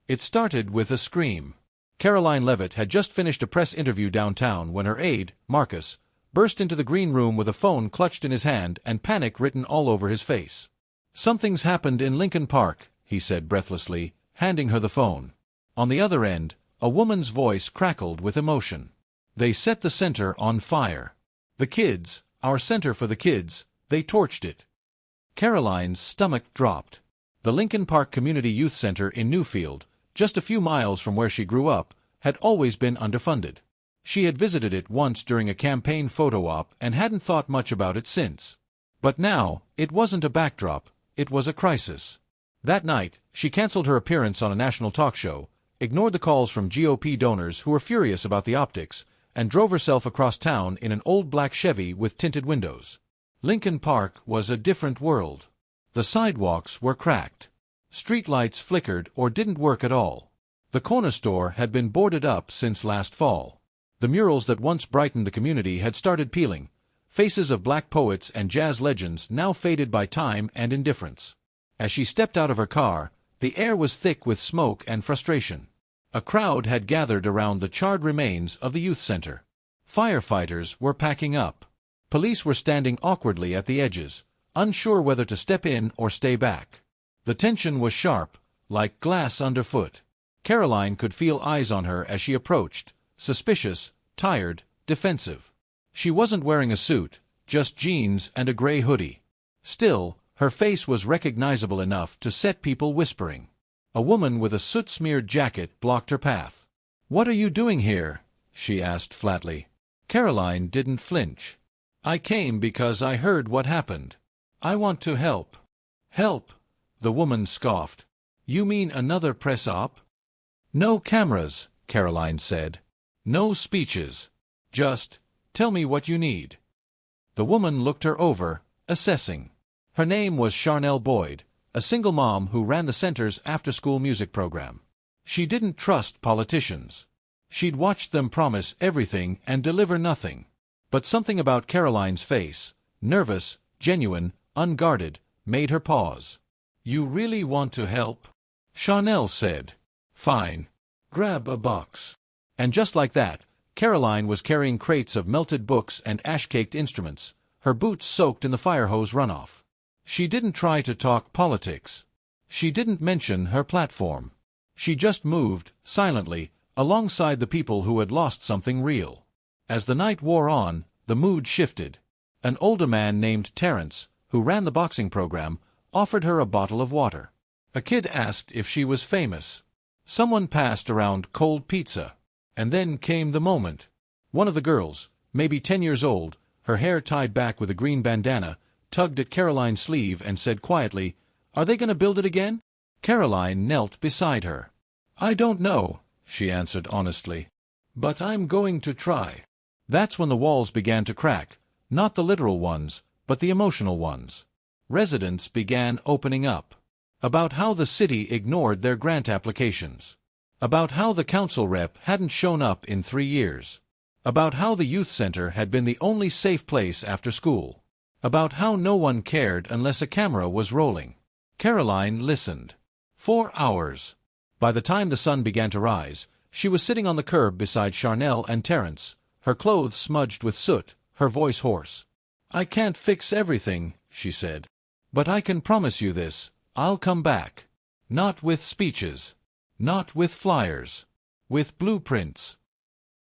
It started with a scream. Karoline Leavitt had just finished a press interview downtown when her aide, Marcus, burst into the green room with a phone clutched in his hand and panic written all over his face. "Something's happened in Lincoln Park," he said breathlessly, handing her the phone. On the other end, a woman's voice crackled with emotion. "They set the center on fire. The kids, our center for the kids, they torched it." Karoline's stomach dropped. The Lincoln Park Community Youth Center in Newfield, just a few miles from where she grew up, had always been underfunded. She had visited it once during a campaign photo op and hadn't thought much about it since. But now, it wasn't a backdrop, it was a crisis. That night, she canceled her appearance on a national talk show, ignored the calls from GOP donors who were furious about the optics, and drove herself across town in an old black Chevy with tinted windows. Lincoln Park was a different world. The sidewalks were cracked. Streetlights flickered or didn't work at all. The corner store had been boarded up since last fall. The murals that once brightened the community had started peeling, faces of black poets and jazz legends now faded by time and indifference. As she stepped out of her car, the air was thick with smoke and frustration. A crowd had gathered around the charred remains of the youth center. Firefighters were packing up. Police were standing awkwardly at the edges, unsure whether to step in or stay back. The tension was sharp, like glass underfoot. Karoline could feel eyes on her as she approached, suspicious, tired, defensive. She wasn't wearing a suit, just jeans and a gray hoodie. Still, her face was recognizable enough to set people whispering. A woman with a soot-smeared jacket blocked her path. "What are you doing here?" she asked flatly. Karoline didn't flinch. "I came because I heard what happened. I want to help." "Help?" the woman scoffed. "You mean another press op?" "No cameras," Karoline said. "No speeches. Just, tell me what you need." The woman looked her over, assessing. Her name was Charnel Boyd, a single mom who ran the center's after-school music program. She didn't trust politicians. She'd watched them promise everything and deliver nothing. But something about Karoline's face, nervous, genuine, unguarded, made her pause. "You really want to help?" Charnel said. "Fine. Grab a box." And just like that, Karoline was carrying crates of melted books and ash-caked instruments, her boots soaked in the fire hose runoff. She didn't try to talk politics. She didn't mention her platform. She just moved, silently, alongside the people who had lost something real. As the night wore on, the mood shifted. An older man named Terrence, who ran the boxing program, offered her a bottle of water. A kid asked if she was famous. Someone passed around cold pizza. And then came the moment. One of the girls, maybe 10 years old, her hair tied back with a green bandana, tugged at Karoline's sleeve and said quietly, "Are they going to build it again?" Karoline knelt beside her. "I don't know," she answered honestly. "But I'm going to try." That's when the walls began to crack, not the literal ones, but the emotional ones. Residents began opening up. About how the city ignored their grant applications. About how the council rep hadn't shown up in 3 years. About how the youth center had been the only safe place after school. About how no one cared unless a camera was rolling. Karoline listened. 4 hours. By the time the sun began to rise, she was sitting on the curb beside Charnel and Terrence, her clothes smudged with soot, her voice hoarse. "I can't fix everything," she said. "But I can promise you this, I'll come back. Not with speeches. Not with flyers. With blueprints."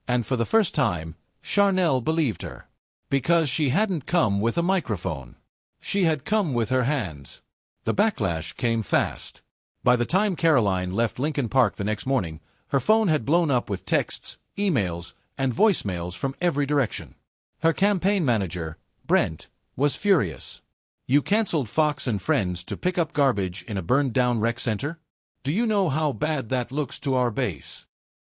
And for the first time, Charnel believed her. Because she hadn't come with a microphone. She had come with her hands. The backlash came fast. By the time Karoline left Lincoln Park the next morning, her phone had blown up with texts, emails, and voicemails from every direction. Her campaign manager, Brent, was furious. "You canceled Fox and Friends to pick up garbage in a burned-down rec center? Do you know how bad that looks to our base?"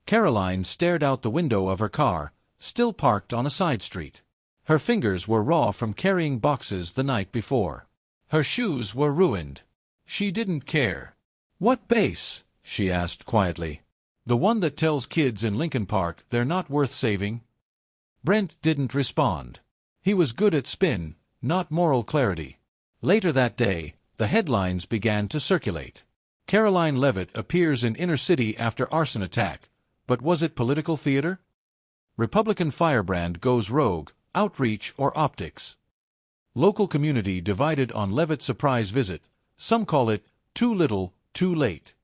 Karoline stared out the window of her car, still parked on a side street. Her fingers were raw from carrying boxes the night before. Her shoes were ruined. She didn't care. "What base?" she asked quietly. "The one that tells kids in Lincoln Park they're not worth saving?" Brent didn't respond. He was good at spin, not moral clarity. Later that day, the headlines began to circulate. Karoline Leavitt appears in inner city after arson attack, but was it political theater? Republican firebrand goes rogue, outreach or optics. Local community divided on Leavitt surprise visit. Some call it too little, too late.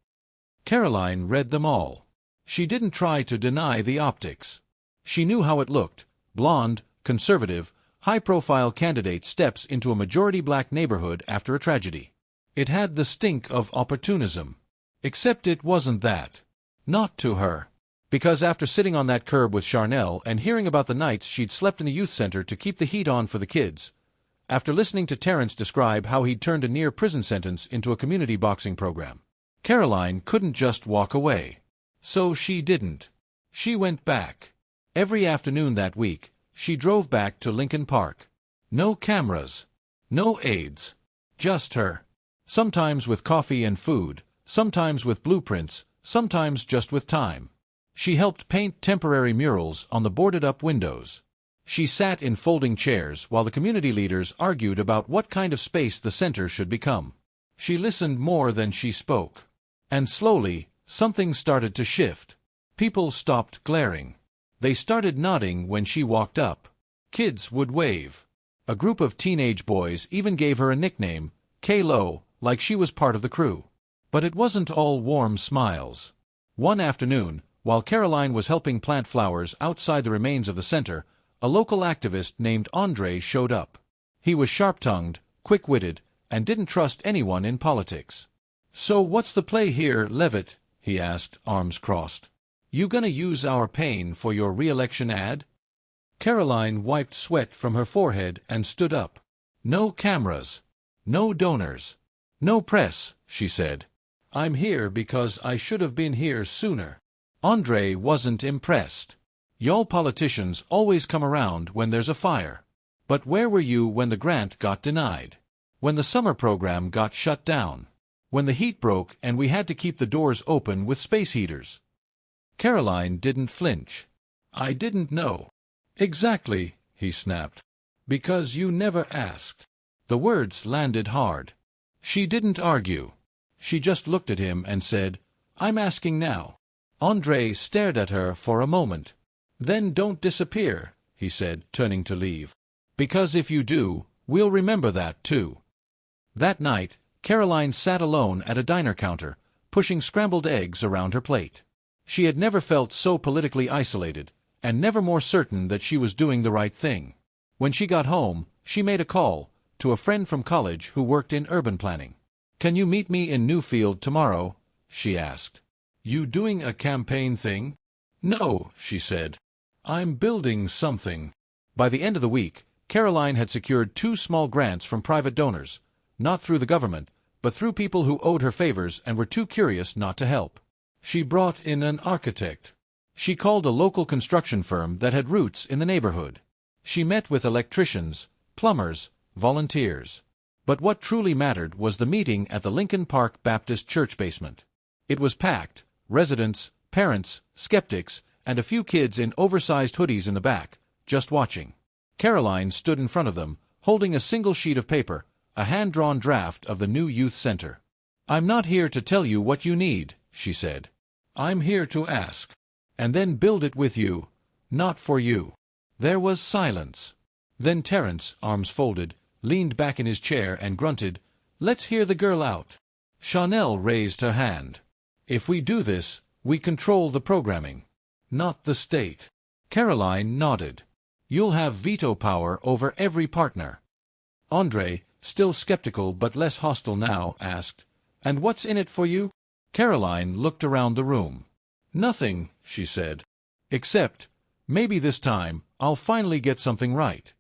Karoline read them all. She didn't try to deny the optics. She knew how it looked. Blonde, conservative, high-profile candidate steps into a majority-black neighborhood after a tragedy. It had the stink of opportunism. Except it wasn't that. Not to her. Because after sitting on that curb with Charnel and hearing about the nights she'd slept in the youth center to keep the heat on for the kids, after listening to Terrence describe how he'd turned a near-prison sentence into a community boxing program, Karoline couldn't just walk away. So she didn't. She went back. Every afternoon that week, she drove back to Lincoln Park. No cameras. No aides. Just her. Sometimes with coffee and food, sometimes with blueprints, sometimes just with time. She helped paint temporary murals on the boarded-up windows. She sat in folding chairs while the community leaders argued about what kind of space the center should become. She listened more than she spoke. And slowly, something started to shift. People stopped glaring. They started nodding when she walked up. Kids would wave. A group of teenage boys even gave her a nickname, K-Lo, like she was part of the crew. But it wasn't all warm smiles. One afternoon, while Karoline was helping plant flowers outside the remains of the center, a local activist named Andre showed up. He was sharp-tongued, quick-witted, and didn't trust anyone in politics. "So what's the play here, Leavitt?" he asked, arms crossed. "You gonna use our pain for your re-election ad?" Karoline wiped sweat from her forehead and stood up. "No cameras. No donors. No press," she said. "I'm here because I should have been here sooner." Andre wasn't impressed. "Y'all politicians always come around when there's a fire. But where were you when the grant got denied? When the summer program got shut down? When the heat broke and we had to keep the doors open with space heaters?" Karoline didn't flinch. "I didn't know." "Exactly," he snapped. "Because you never asked." The words landed hard. She didn't argue. She just looked at him and said, "I'm asking now." Andre stared at her for a moment. "Then don't disappear," he said, turning to leave. "Because if you do, we'll remember that too." That night, Karoline sat alone at a diner counter, pushing scrambled eggs around her plate. She had never felt so politically isolated, and never more certain that she was doing the right thing. When she got home, she made a call to a friend from college who worked in urban planning. "Can you meet me in Newfield tomorrow?" she asked. "You doing a campaign thing?" "No," she said. "I'm building something." By the end of the week, Karoline had secured 2 small grants from private donors, not through the government, but through people who owed her favors and were too curious not to help. She brought in an architect. She called a local construction firm that had roots in the neighborhood. She met with electricians, plumbers, volunteers. But what truly mattered was the meeting at the Lincoln Park Baptist Church basement. It was packed. Residents, parents, skeptics, and a few kids in oversized hoodies in the back, just watching. Karoline stood in front of them, holding a single sheet of paper, a hand-drawn draft of the new youth center. "I'm not here to tell you what you need," she said. "I'm here to ask. And then build it with you, not for you." There was silence. Then Terrence, arms folded, leaned back in his chair and grunted, "Let's hear the girl out." Chanel raised her hand. "If we do this, we control the programming, not the state." Karoline nodded. "You'll have veto power over every partner." Andre, still skeptical but less hostile now, asked, "And what's in it for you?" Karoline looked around the room. "Nothing," she said. "Except, maybe this time, I'll finally get something right."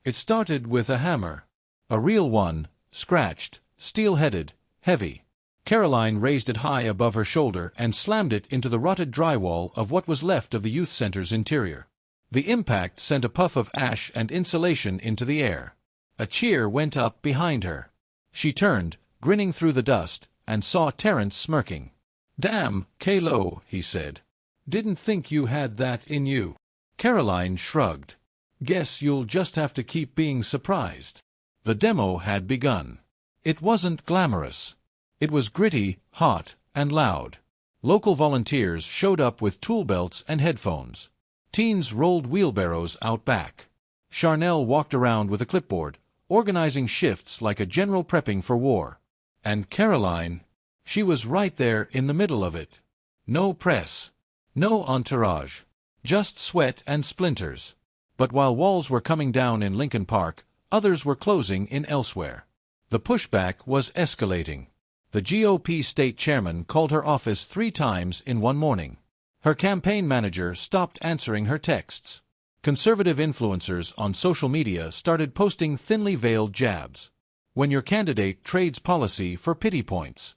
It started with a hammer. A real one, scratched, steel-headed, heavy. Karoline raised it high above her shoulder and slammed it into the rotted drywall of what was left of the youth center's interior. The impact sent a puff of ash and insulation into the air. A cheer went up behind her. She turned, grinning through the dust, and saw Terrence smirking. "Damn, K-Lo," he said. "Didn't think you had that in you." Karoline shrugged. "Guess you'll just have to keep being surprised." The demo had begun. It wasn't glamorous. It was gritty, hot, and loud. Local volunteers showed up with tool belts and headphones. Teens rolled wheelbarrows out back. Charnel walked around with a clipboard, organizing shifts like a general prepping for war. And Karoline, she was right there in the middle of it. No press. No entourage. Just sweat and splinters. But while walls were coming down in Lincoln Park, others were closing in elsewhere. The pushback was escalating. The GOP state chairman called her office 3 times in one morning. Her campaign manager stopped answering her texts. Conservative influencers on social media started posting thinly veiled jabs. When your candidate trades policy for pity points.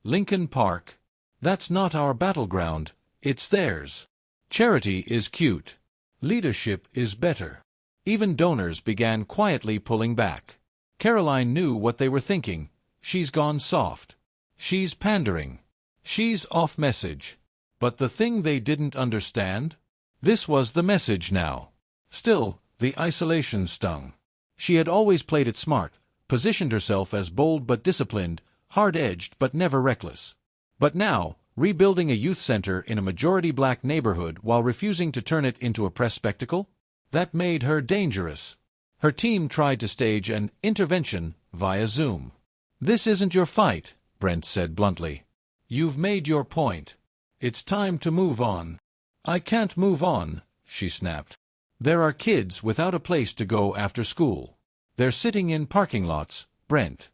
Lincoln Park. That's not our battleground, it's theirs. Charity is cute. Leadership is better. Even donors began quietly pulling back. Karoline knew what they were thinking. She's gone soft. She's pandering. She's off message. But the thing they didn't understand? This was the message now. Still, the isolation stung. She had always played it smart, positioned herself as bold but disciplined, hard-edged but never reckless. But now, rebuilding a youth center in a majority-black neighborhood while refusing to turn it into a press spectacle? That made her dangerous. Her team tried to stage an intervention via Zoom. "This isn't your fight," Brent said bluntly. "You've made your point. It's time to move on." "I can't move on," she snapped. "There are kids without a place to go after school. They're sitting in parking lots, Brent.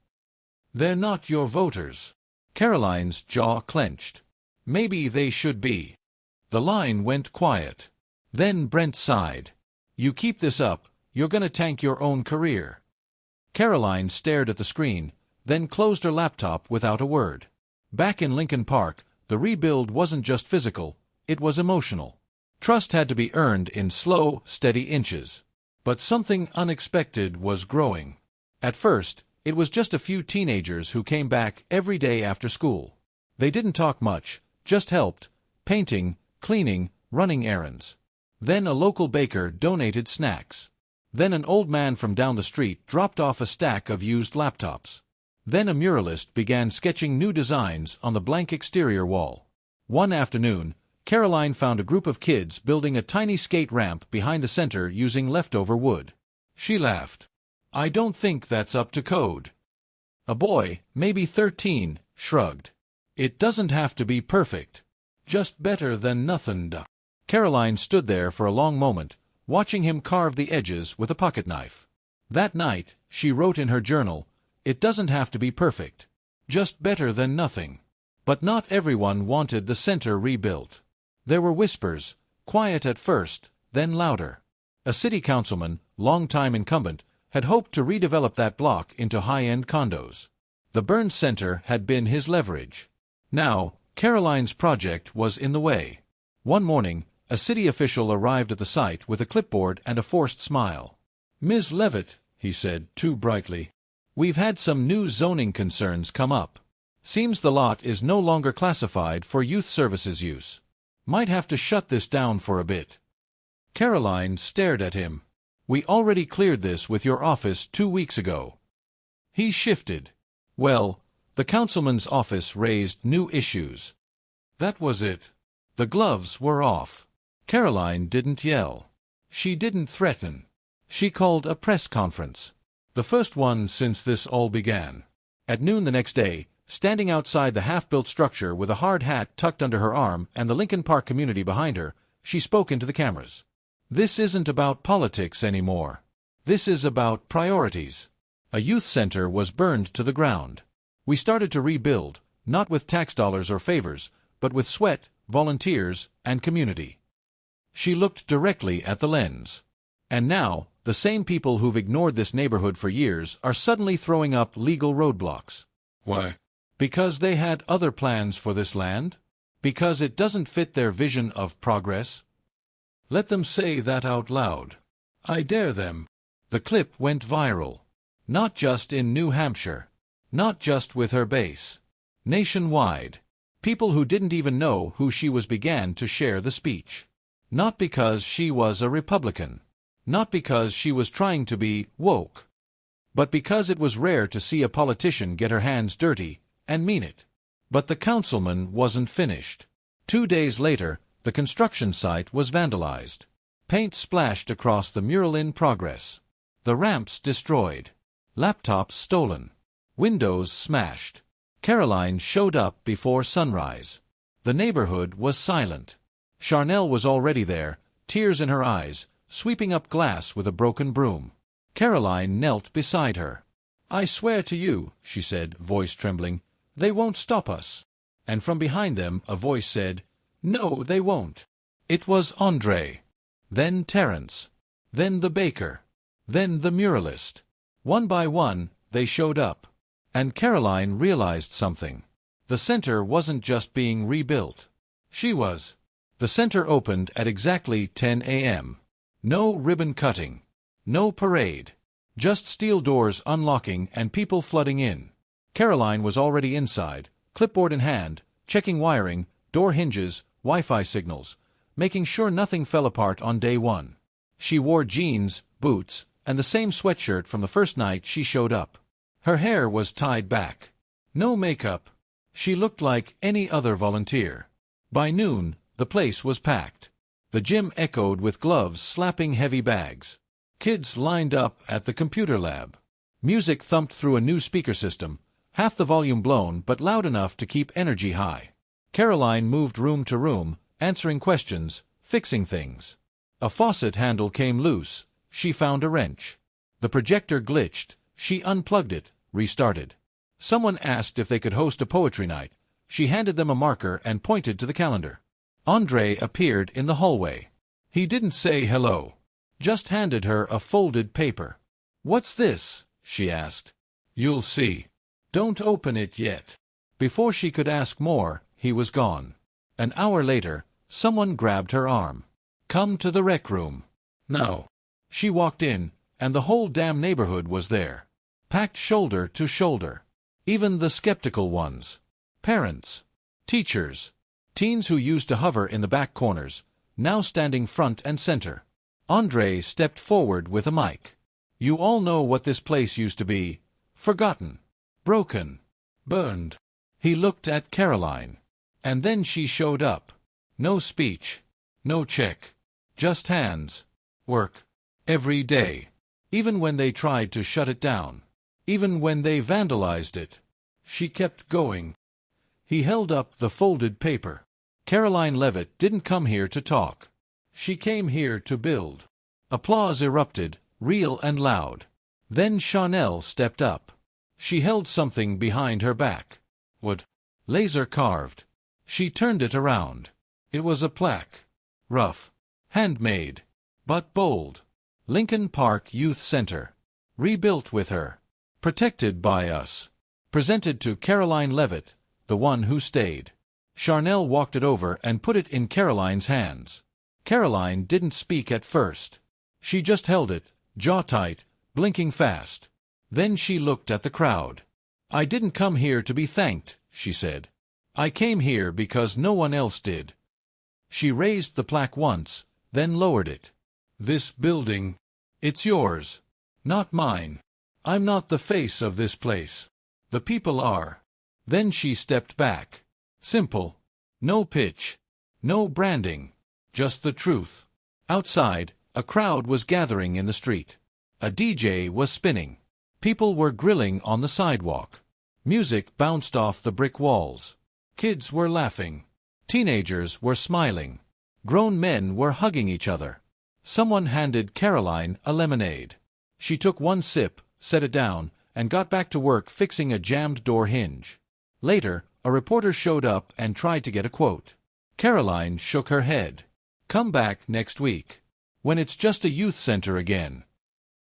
They're not your voters." Karoline's jaw clenched. "Maybe they should be." The line went quiet. Then Brent sighed. "You keep this up, you're gonna tank your own career." Karoline stared at the screen, then closed her laptop without a word. Back in Lincoln Park, the rebuild wasn't just physical, it was emotional. Trust had to be earned in slow, steady inches. But something unexpected was growing. At first, it was just a few teenagers who came back every day after school. They didn't talk much, just helped, painting, cleaning, running errands. Then a local baker donated snacks. Then an old man from down the street dropped off a stack of used laptops. Then a muralist began sketching new designs on the blank exterior wall. One afternoon, Karoline found a group of kids building a tiny skate ramp behind the center using leftover wood. She laughed. "I don't think that's up to code." A boy, maybe 13, shrugged. "It doesn't have to be perfect. Just better than nothing." Karoline stood there for a long moment, watching him carve the edges with a pocketknife. That night, she wrote in her journal, "It doesn't have to be perfect. Just better than nothing." But not everyone wanted the center rebuilt. There were whispers, quiet at first, then louder. A city councilman, long-time incumbent, had hoped to redevelop that block into high-end condos. The burned center had been his leverage. Now, Karoline's project was in the way. One morning, a city official arrived at the site with a clipboard and a forced smile. "Ms. Leavitt," he said too brightly, "we've had some new zoning concerns come up. Seems the lot is no longer classified for youth services use. Might have to shut this down for a bit." Karoline stared at him. "We already cleared this with your office 2 weeks ago." He shifted. Well, the councilman's office raised new issues. That was it. The gloves were off. Karoline didn't yell. She didn't threaten. She called a press conference. The first one since this all began. At noon the next day, standing outside the half-built structure with a hard hat tucked under her arm and the Lincoln Park community behind her, she spoke into the cameras. "This isn't about politics anymore. This is about priorities." A youth center was burned to the ground. "We started to rebuild, not with tax dollars or favors, but with sweat, volunteers, and community." She looked directly at the lens. And now, the same people who've ignored this neighborhood for years are suddenly throwing up legal roadblocks. Why? Because they had other plans for this land? Because it doesn't fit their vision of progress? Let them say that out loud. I dare them. The clip went viral. Not just in New Hampshire. Not just with her base. Nationwide. People who didn't even know who she was began to share the speech. Not because she was a Republican. Not because she was trying to be woke. But because it was rare to see a politician get her hands dirty, and mean it. But the councilman wasn't finished. 2 days later, the construction site was vandalized. Paint splashed across the mural in progress. The ramps destroyed. Laptops stolen. Windows smashed. Karoline showed up before sunrise. The neighborhood was silent. Charnel was already there, tears in her eyes, sweeping up glass with a broken broom. Karoline knelt beside her. "I swear to you," she said, voice trembling, "they won't stop us." And from behind them a voice said, "No, they won't." It was André. Then Terence. Then the baker. Then the muralist. One by one, they showed up. And Karoline realized something. The center wasn't just being rebuilt. She was. The center opened at exactly 10 a.m. No ribbon cutting. No parade. Just steel doors unlocking and people flooding in. Karoline was already inside, clipboard in hand, checking wiring, door hinges, Wi-Fi signals, making sure nothing fell apart on day one. She wore jeans, boots, and the same sweatshirt from the first night she showed up. Her hair was tied back. No makeup. She looked like any other volunteer. By noon, the place was packed. The gym echoed with gloves slapping heavy bags. Kids lined up at the computer lab. Music thumped through a new speaker system, half the volume blown but loud enough to keep energy high. Karoline moved room to room, answering questions, fixing things. A faucet handle came loose. She found a wrench. The projector glitched. She unplugged it, restarted. Someone asked if they could host a poetry night. She handed them a marker and pointed to the calendar. André appeared in the hallway. He didn't say hello. Just handed her a folded paper. "What's this?" she asked. "You'll see. Don't open it yet." Before she could ask more, he was gone. An hour later, someone grabbed her arm. "Come to the rec room. Now." She walked in, and the whole damn neighborhood was there. Packed shoulder to shoulder. Even the skeptical ones. Parents. Teachers. Teens who used to hover in the back corners, now standing front and center. André stepped forward with a mic. "You all know what this place used to be. Forgotten. Broken. Burned." He looked at Karoline. And then she showed up. No speech. No check. Just hands. Work. Every day. Even when they tried to shut it down. Even when they vandalized it. She kept going. He held up the folded paper. Karoline Leavitt didn't come here to talk. She came here to build. Applause erupted, real and loud. Then Chanel stepped up. She held something behind her back. Wood. Laser carved. She turned it around. It was a plaque. Rough. Handmade. But bold. Lincoln Park Youth Center. Rebuilt with her. Protected by us. Presented to Karoline Leavitt, the one who stayed. Charnel walked it over and put it in Karoline's hands. Karoline didn't speak at first. She just held it, jaw tight, blinking fast. Then she looked at the crowd. "I didn't come here to be thanked," she said. "I came here because no one else did." She raised the plaque once, then lowered it. "This building, it's yours, not mine. I'm not the face of this place. The people are." Then she stepped back. Simple. No pitch. No branding. Just the truth. Outside, a crowd was gathering in the street. A DJ was spinning. People were grilling on the sidewalk. Music bounced off the brick walls. Kids were laughing. Teenagers were smiling. Grown men were hugging each other. Someone handed Karoline a lemonade. She took one sip, set it down, and got back to work fixing a jammed door hinge. Later, a reporter showed up and tried to get a quote. Karoline shook her head. "Come back next week. When it's just a youth center again."